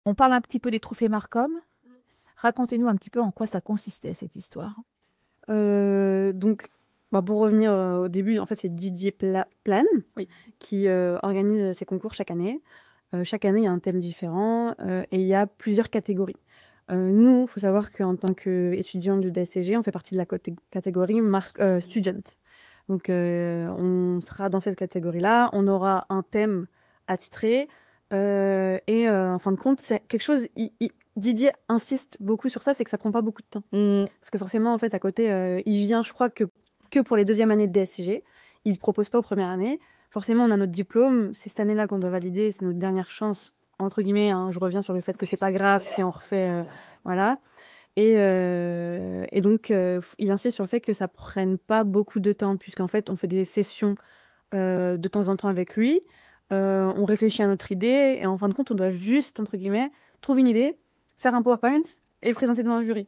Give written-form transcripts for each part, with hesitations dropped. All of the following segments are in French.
On parle un petit peu des trophées Marcom. Racontez-nous un petit peu en quoi ça consistait, cette histoire. Donc, pour revenir au début, en fait, c'est Didier Plane Oui. qui organise ces concours chaque année. Chaque année, il y a un thème différent et il y a plusieurs catégories. Nous, il faut savoir qu'en tant qu'étudiant du DSCG, on fait partie de la catégorie Student. Donc, on sera dans cette catégorie-là. On aura un thème attitré et en fin de compte, c'est quelque chose. Didier insiste beaucoup sur ça, c'est que ça prend pas beaucoup de temps. Parce que forcément, en fait, à côté, il vient, je crois, que pour les deuxièmes années de DSCG. Il ne propose pas aux premières années. Forcément, on a notre diplôme. C'est cette année-là qu'on doit valider. C'est notre dernière chance, entre guillemets. Hein. Je reviens sur le fait que c'est pas grave si on refait. Voilà. Et donc, il insiste sur le fait que ça prenne pas beaucoup de temps, puisqu'en fait, on fait des sessions de temps en temps avec lui. On réfléchit à notre idée. Et en fin de compte, on doit juste, entre guillemets, trouver une idée, faire un PowerPoint et le présenter devant un jury.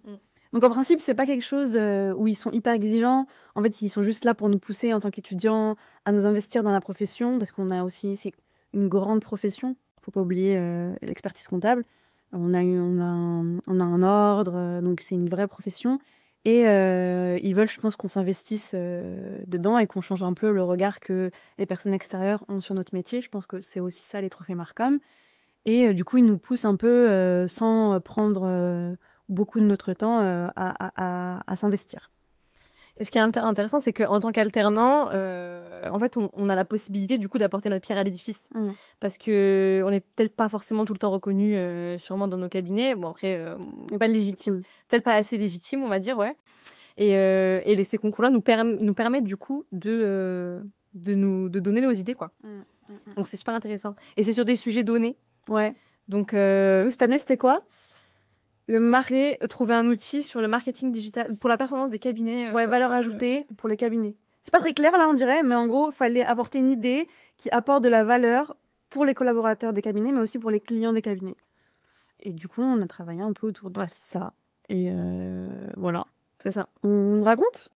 Donc en principe, c'est pas quelque chose où ils sont hyper exigeants. En fait, ils sont juste là pour nous pousser en tant qu'étudiants à nous investir dans la profession, parce qu'on a aussi, c'est une grande profession. Faut pas oublier l'expertise comptable. On a un ordre, donc c'est une vraie profession. Et ils veulent, je pense, qu'on s'investisse dedans et qu'on change un peu le regard que les personnes extérieures ont sur notre métier. Je pense que c'est aussi ça, les trophées Marcom. Et du coup, ils nous poussent un peu sans prendre beaucoup de notre temps à s'investir. Et ce qui est intéressant, c'est qu'en tant qu'alternant, en fait, on a la possibilité du coup d'apporter notre pierre à l'édifice. Parce que on n'est peut-être pas forcément tout le temps reconnu, sûrement dans nos cabinets. Bon, après, Pas légitime. Peut-être pas assez légitime, on va dire, ouais. Et ces concours-là nous permettent du coup de donner nos idées, quoi. Donc c'est super intéressant. Et c'est sur des sujets donnés. Ouais. Donc cette année, c'était quoi? Trouver un outil sur le marketing digital pour la performance des cabinets. Ouais, valeur ajoutée pour les cabinets. C'est pas très clair là, on dirait, mais en gros, il fallait apporter une idée qui apporte de la valeur pour les collaborateurs des cabinets, mais aussi pour les clients des cabinets. Et du coup, on a travaillé un peu autour de ça. Et voilà. C'est ça. On raconte?